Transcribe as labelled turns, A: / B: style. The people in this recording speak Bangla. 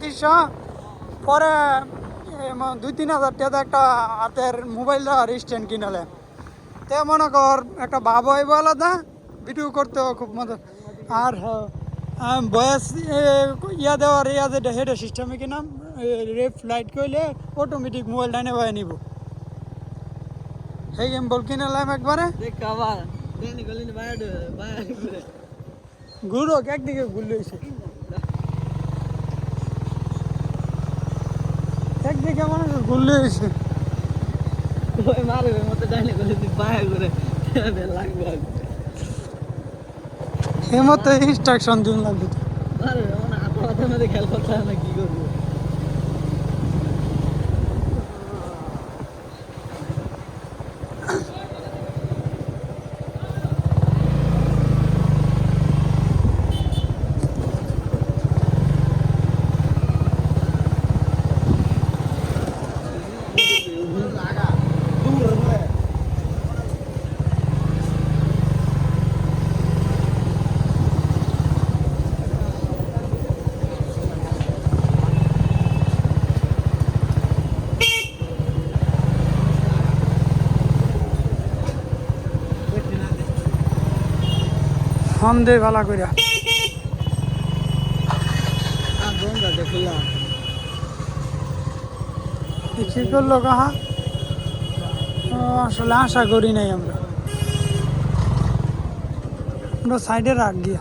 A: 2500 পরে 2-3 হাজার টাকা একটা হাতের মোবাইল আর স্ট্যান্ড কিনালে তে মনে কর একটা ভাব হইব আলাদা ভিডিও করতেও খুব মজা আর বয়স ইয়া দেওয়ার ইয়া যেটা হেডে সিস্টেমে কিনাম রেপ লাইট করলে অটোমেটিক মোবাইল ডাইনে বয়ে নিব এই গেম বল কিনালাম একবারে ঘুরো একদিকে ঘুরলে একদিকে মানুষ ঘুরলে হয়েছে
B: মারবে মতো ডাইনে গলি বায়া করে লাগবে
A: এর মতো ইনস্ট্রাকশন দিন লাগবে
B: মারবে মানে হাতে মধ্যে খেয়াল করতে হয় না কি করবো
A: ফোন দে ভালো করে কি করলো কাহা আসলে আশা করি নাই আমরা সাইডে রাখ গিয়া